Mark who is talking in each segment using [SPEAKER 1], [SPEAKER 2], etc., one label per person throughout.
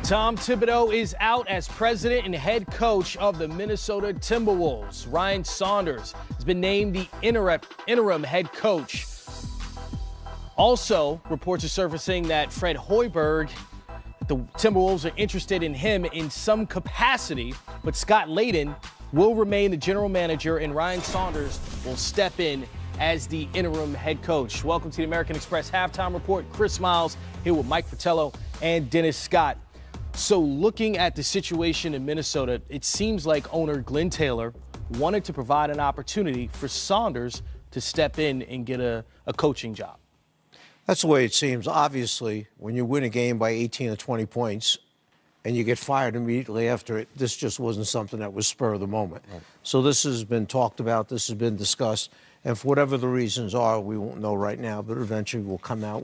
[SPEAKER 1] Tom Thibodeau is out as president and head coach of the Minnesota Timberwolves. Ryan Saunders has been named the interim head coach. Also, reports are surfacing that Fred Hoiberg, the Timberwolves are interested in him in some capacity, but Scott Layden will remain the general manager and Ryan Saunders will step in as the interim head coach. Welcome to the American Express Halftime Report. Chris Miles here with Mike Fratello and Dennis Scott. So looking at the situation in Minnesota, it seems like owner Glenn Taylor wanted to provide an opportunity for Saunders to step in and get a coaching job.
[SPEAKER 2] That's the way it seems. Obviously, when you win a game by 18 or 20 points and you get fired immediately after it, this just wasn't something that was spur of the moment. Right. So this has been talked about, this has been discussed, and for whatever the reasons are, we won't know right now, but eventually will come out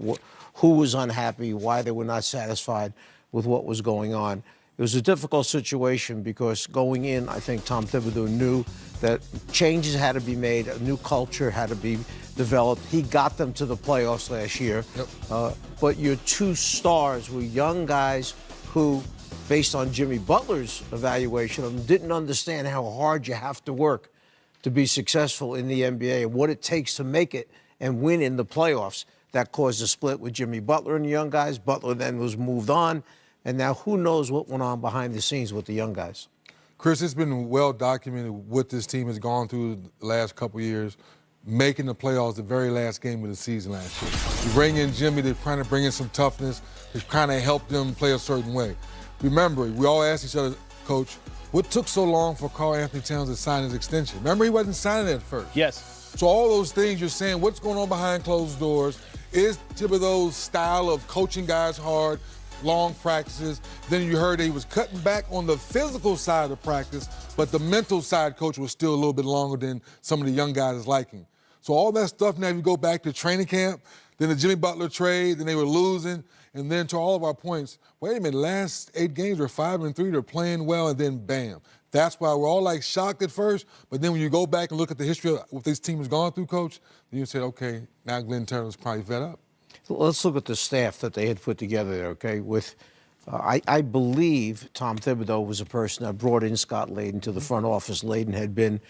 [SPEAKER 2] who was unhappy, why they were not satisfied with what was going on. It was a difficult situation because going in, I think Tom Thibodeau knew that changes had to be made, a new culture had to be developed. He got them to the playoffs last year. Yep. But your two stars were young guys who, based on Jimmy Butler's evaluation of them, didn't understand how hard you have to work to be successful in the NBA and what it takes to make it and win in the playoffs. That caused a split with Jimmy Butler and the young guys. Butler then was moved on. And now who knows what went on behind the scenes with the young guys.
[SPEAKER 3] Chris, it's been well documented what this team has gone through the last couple years, making the playoffs the very last game of the season last year. You bring in Jimmy to trying to bring in some toughness, to kind of help them play a certain way. Remember, we all asked each other, Coach, what took so long for Karl Anthony Towns to sign his extension? Remember, he wasn't signing it at first.
[SPEAKER 1] Yes.
[SPEAKER 3] So all those things you're saying, what's going on behind closed doors? Is Thibodeau's style of coaching guys hard, long practices? Then you heard that he was cutting back on the physical side of practice, but the mental side, Coach, was still a little bit longer than some of the young guys liking. So all that stuff, now if you go back to training camp, then the Jimmy Butler trade, then they were losing, and then to all of our points, wait a minute, last 8 games were 5-3, they're playing well, and then bam. That's why we're all like shocked at first, but then when you go back and look at the history of what this team has gone through, Coach, then you say, okay, now Glenn Taylor's probably fed up.
[SPEAKER 2] Let's look at the staff that they had put together there, okay? I believe Tom Thibodeau was a person that brought in Scott Layden to the front office. Layden had been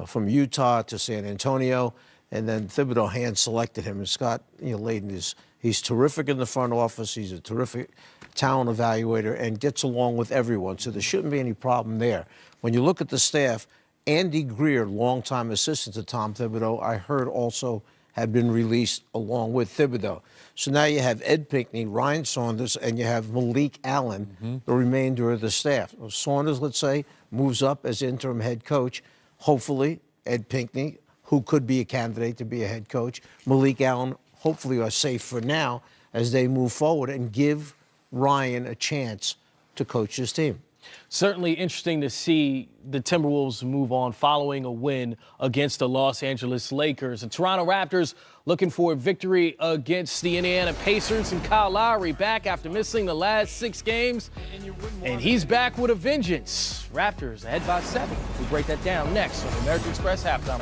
[SPEAKER 2] from Utah to San Antonio, and then Thibodeau hand-selected him. And Scott, Layden he's terrific in the front office. He's a terrific talent evaluator and gets along with everyone, so there shouldn't be any problem there. When you look at the staff, Andy Greer, longtime assistant to Tom Thibodeau, I heard also had been released along with Thibodeau. So now you have Ed Pinckney, Ryan Saunders, and you have Malik Allen, the remainder of the staff. So Saunders, let's say, moves up as interim head coach. Hopefully, Ed Pinckney, who could be a candidate to be a head coach, Malik Allen, hopefully are safe for now as they move forward and give Ryan a chance to coach his team.
[SPEAKER 1] Certainly interesting to see the Timberwolves move on following a win against the Los Angeles Lakers. The Toronto Raptors looking for a victory against the Indiana Pacers, and Kyle Lowry back after missing the last 6 games, and he's back with a vengeance. Raptors ahead by 7. We'll break that down next on the American Express Halftime.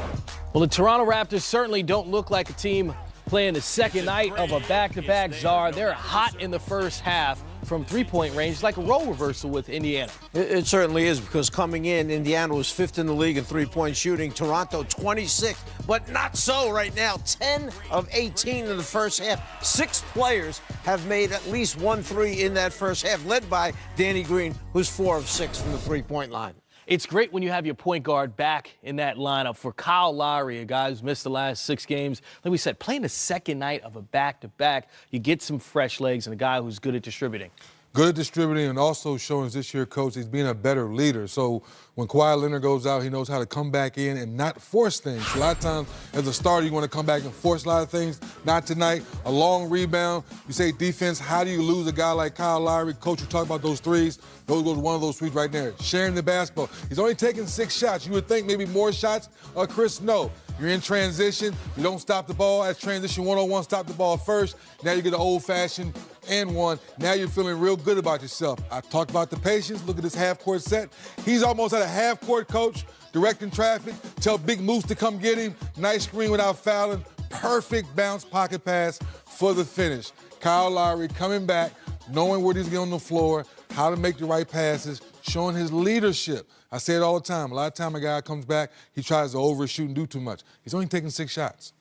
[SPEAKER 1] Well, the Toronto Raptors certainly don't look like a team playing the second night of a back-to-back czar. They're hot in the first half from three-point range, like a role reversal with Indiana.
[SPEAKER 2] It certainly is, because coming in, Indiana was 5th in the league in three-point shooting. Toronto 26th, but not so right now. 10 of 18 in the first half. 6 players have made at least 1 3 in that first half, led by Danny Green, who's 4 of 6 from the three-point line.
[SPEAKER 1] It's great when you have your point guard back in that lineup. For Kyle Lowry, a guy who's missed the last 6 games, like we said, playing the second night of a back-to-back, you get some fresh legs and a guy who's good at distributing.
[SPEAKER 3] Good at distributing and also showing this year, Coach, he's being a better leader. So when Kawhi Leonard goes out, he knows how to come back in and not force things. A lot of times, as a starter, you want to come back and force a lot of things. Not tonight. A long rebound. You say defense, how do you lose a guy like Kyle Lowry? Coach, you talk about those threes. Those goes one of those threes right there. Sharing the basketball. He's only taking 6 shots. You would think maybe more shots. Chris, no. You're in transition. You don't stop the ball. As transition 101, stop the ball first. Now you get an old-fashioned and one. Now you're feeling real good about yourself. I talked about the patience. Look at this half-court set. He's almost at a half-court, Coach, directing traffic. Tell Big Moose to come get him. Nice screen without fouling. perfect bounce pocket pass for the finish. Kyle Lowry coming back, knowing where he's getting on the floor, how to make the right passes, showing his leadership. I say it all the time. A lot of time a guy comes back, he tries to overshoot and do too much. He's only taking 6 shots.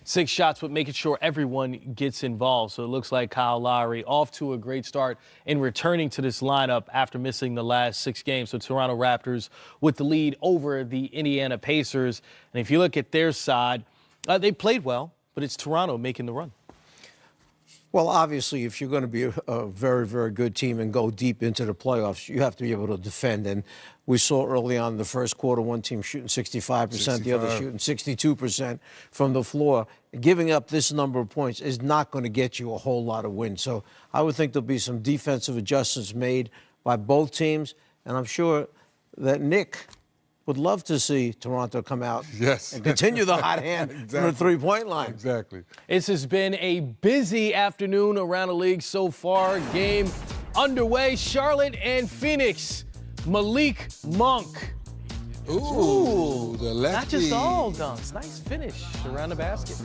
[SPEAKER 1] 6 shots, but making sure everyone gets involved. So it looks like Kyle Lowry off to a great start in returning to this lineup after missing the last 6 games. So Toronto Raptors with the lead over the Indiana Pacers. And if you look at their side, they played well, but it's Toronto making the run.
[SPEAKER 2] Well, obviously, if you're going to be a very, very good team and go deep into the playoffs, you have to be able to defend. And we saw early on in the first quarter, one team shooting 65%, the other shooting 62% from the floor. Giving up this number of points is not going to get you a whole lot of wins. So I would think there'll be some defensive adjustments made by both teams. And I'm sure that Nick would love to see Toronto come out and continue the hot hand from the three-point line.
[SPEAKER 3] Exactly.
[SPEAKER 1] This has been a busy afternoon around the league so far. Game underway, Charlotte and Phoenix. Malik Monk.
[SPEAKER 3] Ooh, the lefty.
[SPEAKER 1] Not just all dunks. Nice finish around the basket.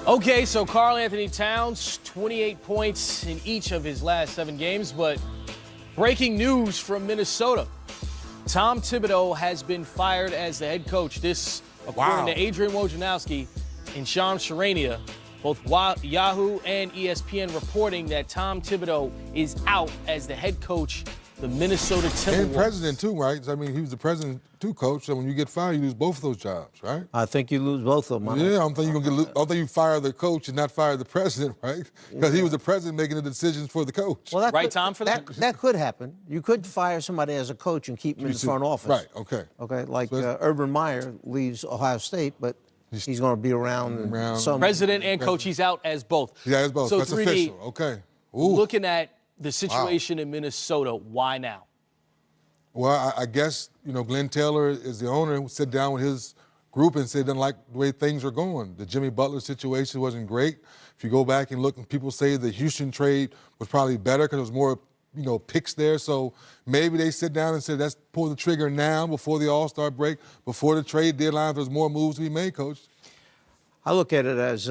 [SPEAKER 1] Okay, so Karl Anthony Towns, 28 points in each of his last 7 games, but breaking news from Minnesota. Tom Thibodeau has been fired as the head coach. This, according to Adrian Wojnarowski and Sean Sharania, both Yahoo and ESPN reporting that Tom Thibodeau is out as the head coach of the Minnesota Timberwolves.
[SPEAKER 3] And president too, right? I mean, he was the president too, coach. So when you get fired, you lose both of those jobs, right?
[SPEAKER 2] I think you lose both of them.
[SPEAKER 3] Yeah, I'm thinking you fire the coach and not fire the president, right? Because he was the president making the decisions for the coach.
[SPEAKER 2] Well,
[SPEAKER 1] right, Tom, for that?
[SPEAKER 2] That could happen. You could fire somebody as a coach and keep him in the front office.
[SPEAKER 3] Right, okay.
[SPEAKER 2] Okay, like Urban Meyer leaves Ohio State, but he's going to be around. Some
[SPEAKER 1] President and coach, he's out as both.
[SPEAKER 3] Yeah, as both.
[SPEAKER 1] So
[SPEAKER 3] that's
[SPEAKER 1] 3D,
[SPEAKER 3] official. Okay. Ooh.
[SPEAKER 1] Looking at the situation in Minnesota, why now?
[SPEAKER 3] Well, I guess, Glenn Taylor is the owner who sat down with his group and said he doesn't like the way things are going. The Jimmy Butler situation wasn't great. If you go back and look, and people say the Houston trade was probably better because there was more, picks there. So maybe they sit down and said, let's pull the trigger now before the All-Star break, before the trade deadline, if there's more moves to be made, Coach.
[SPEAKER 2] I look at it as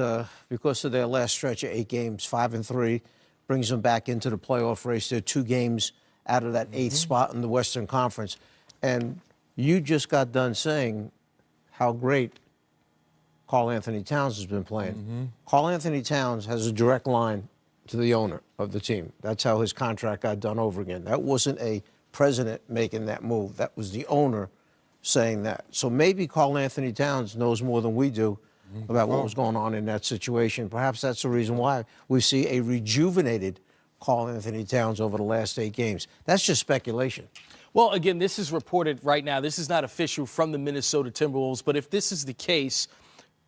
[SPEAKER 2] because of their last stretch of 8 games, 5-3, brings them back into the playoff race. They're 2 games out of that 8th spot in the Western Conference. And you just got done saying how great Karl Anthony Towns has been playing. Karl Anthony Towns has a direct line to the owner of the team. That's how his contract got done over again. That wasn't a president making that move. That was the owner saying that. So maybe Karl Anthony Towns knows more than we do about what was going on in that situation. Perhaps that's the reason why we see a rejuvenated Karl Anthony Towns over the last 8 games. That's just speculation.
[SPEAKER 1] Well, again, this is reported right now. This is not official from the Minnesota Timberwolves, but if this is the case,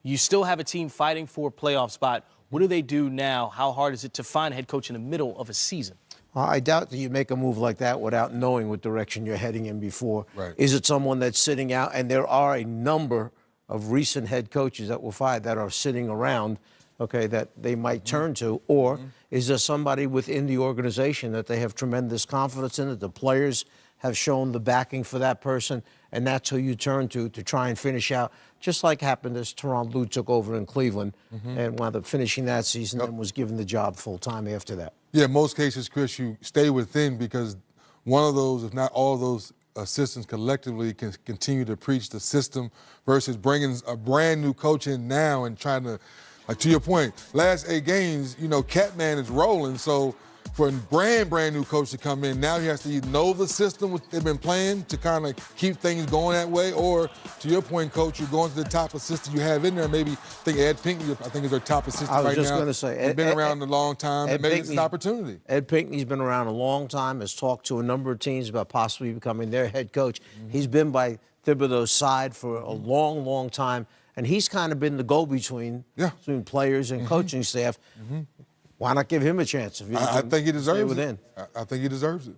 [SPEAKER 1] you still have a team fighting for a playoff spot. What do they do now? How hard is it to find a head coach in the middle of a season?
[SPEAKER 2] I doubt that you make a move like that without knowing what direction you're heading in before.
[SPEAKER 3] Right.
[SPEAKER 2] Is it someone that's sitting out? And there are a number of recent head coaches that were fired that are sitting around, okay, that they might turn to. Or is there somebody within the organization that they have tremendous confidence in, that the players have shown the backing for that person, and that's who you turn to try and finish out, just like happened as Tyronn Lue took over in Cleveland and wound up finishing that season and was given the job full-time after that.
[SPEAKER 3] Yeah, most cases, Chris, you stay within because one of those, if not all of those assistants collectively can continue to preach the system versus bringing a brand new coach in now and trying to, like to your point, last 8 games, Catman is rolling, so for a brand new coach to come in, now he has to either know the system they've been playing to kind of keep things going that way, or to your point, Coach, you're going to the top assistant you have in there. Maybe Ed Pinckney, is their top assistant right now.
[SPEAKER 2] I was just going to say.
[SPEAKER 3] He's been around a long time, and maybe it's an opportunity.
[SPEAKER 2] Ed Pinckney's been around a long time, has talked to a number of teams about possibly becoming their head coach. He's been by Thibodeau's side for a long, long time, and he's kind of been the go-between between players and coaching staff. Why not give him a chance? If
[SPEAKER 3] I think he deserves
[SPEAKER 2] it.
[SPEAKER 3] I think he deserves it.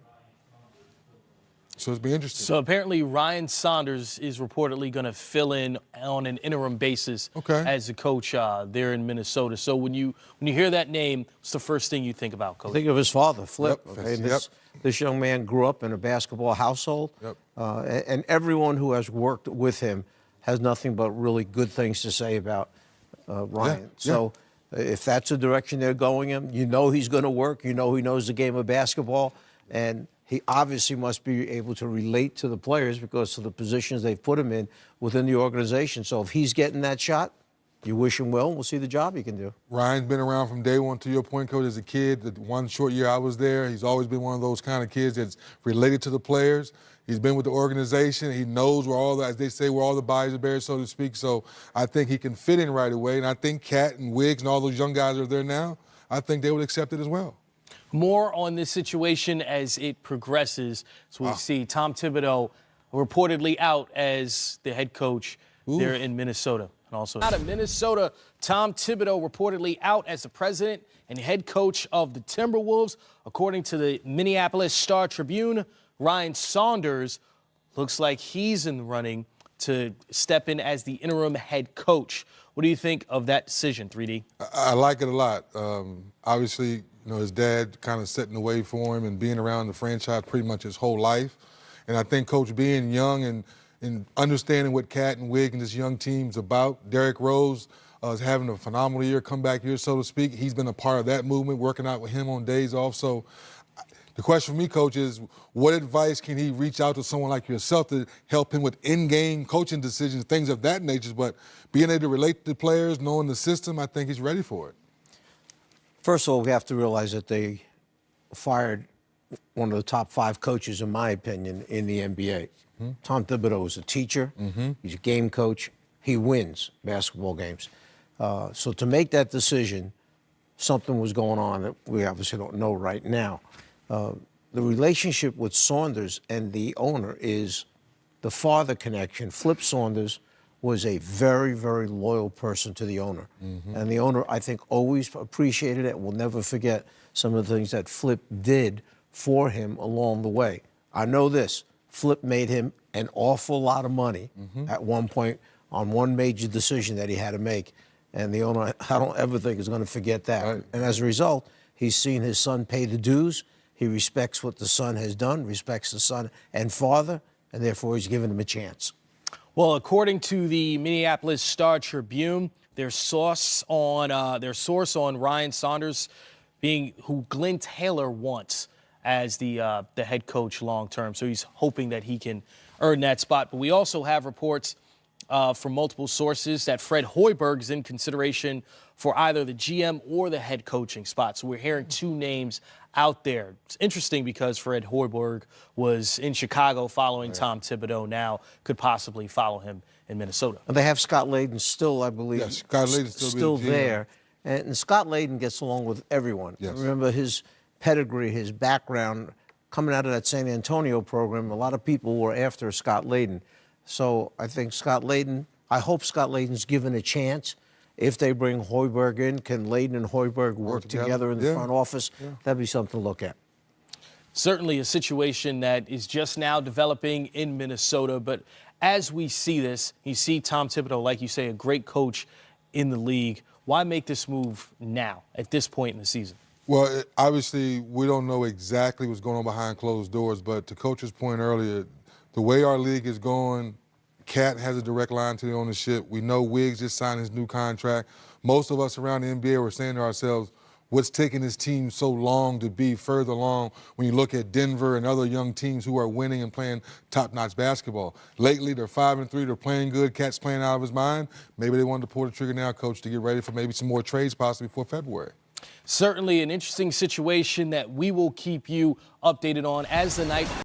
[SPEAKER 3] So it's be interesting.
[SPEAKER 1] So apparently Ryan Saunders is reportedly going to fill in on an interim basis as a coach there in Minnesota. So when you hear that name, what's the first thing you think about, Coach?
[SPEAKER 2] Think of his father, Flip.
[SPEAKER 3] Yep.
[SPEAKER 2] This young man grew up in a basketball household, and everyone who has worked with him has nothing but really good things to say about Ryan.
[SPEAKER 3] Yeah.
[SPEAKER 2] So if that's the direction they're going in, you know he's going to work. You know he knows the game of basketball, and he obviously must be able to relate to the players because of the positions they've put him in within the organization. So if he's getting that shot, you wish him well, and we'll see the job he can do.
[SPEAKER 3] Ryan's been around from day one, to your point, Coach, as a kid. The one short year I was there, he's always been one of those kind of kids that's related to the players. He's been with the organization. He knows where all the, as they say, where all the bodies are buried, so to speak. So I think he can fit in right away. And I think Cat and Wiggs and all those young guys that are there now, I think they would accept it as well.
[SPEAKER 1] More on this situation as it progresses. So we see Tom Thibodeau reportedly out as the head coach there in Minnesota. And also out of Minnesota, Tom Thibodeau reportedly out as the president and head coach of the Timberwolves. According to the Minneapolis Star-Tribune, Ryan Saunders looks like he's in the running to step in as the interim head coach. What do you think of that decision, 3D?
[SPEAKER 3] I like it a lot. Obviously, you know, his dad kind of setting the way for him and being around the franchise pretty much his whole life. And I think Coach being young and understanding what Cat and Wig and this young team's about. Derrick Rose is having a phenomenal year, comeback year, so to speak. He's been a part of that movement, working out with him on days off. So the question for me, Coach, is what advice can he reach out to someone like yourself to help him with in-game coaching decisions, things of that nature? But being able to relate to the players, knowing the system, I think he's ready for it.
[SPEAKER 2] First of all, we have to realize that they fired one of the top 5 coaches, in my opinion, in the NBA. Tom Thibodeau is a teacher. He's a game coach. He wins basketball games. So to make that decision, something was going on that we obviously don't know right now. The relationship with Saunders and the owner is the father connection. Flip Saunders was a very, very loyal person to the owner. And the owner, I think, always appreciated it. We'll never forget some of the things that Flip did for him along the way. I know this. Flip made him an awful lot of money at one point on one major decision that he had to make. And the owner, I don't ever think, is going to forget that.
[SPEAKER 3] Right.
[SPEAKER 2] And as a result, he's seen his son pay the dues. He respects what the son has done, respects the son and father, and therefore he's given him a chance.
[SPEAKER 1] Well, according to the Minneapolis Star-Tribune, their source on Ryan Saunders being who Glenn Taylor wants as the head coach long term. So he's hoping that he can earn that spot. But we also have reports from multiple sources that Fred Hoiberg is in consideration for either the GM or the head coaching spot. So we're hearing 2 names out there. It's interesting because Fred Hoiberg was in Chicago following Tom Thibodeau, now could possibly follow him in Minnesota.
[SPEAKER 2] And they have Scott Layden still, I believe,
[SPEAKER 3] Yes, Scott Layden's
[SPEAKER 2] still
[SPEAKER 3] be the GM.
[SPEAKER 2] there. And Scott Layden gets along with everyone.
[SPEAKER 3] Yes.
[SPEAKER 2] Remember his pedigree, his background, coming out of that San Antonio program, a lot of people were after Scott Layden. So I think I hope Scott Layden's given a chance. If they bring Hoiberg in, can Layden and Hoiberg work together in the front office? That'd be something to look at.
[SPEAKER 1] Certainly a situation that is just now developing in Minnesota. But as we see this, you see Tom Thibodeau, like you say, a great coach in the league. Why make this move now, at this point in the season?
[SPEAKER 3] Well, obviously, we don't know exactly what's going on behind closed doors, but to Coach's point earlier, the way our league is going, Cat has a direct line to the ownership. We know Wiggs just signed his new contract. Most of us around the NBA were saying to ourselves, what's taking this team so long to be further along when you look at Denver and other young teams who are winning and playing top-notch basketball? Lately, they're 5-3, they're playing good. Cat's playing out of his mind. Maybe they wanted to pull the trigger now, Coach, to get ready for maybe some more trades possibly before February.
[SPEAKER 1] Certainly an interesting situation that we will keep you updated on as the night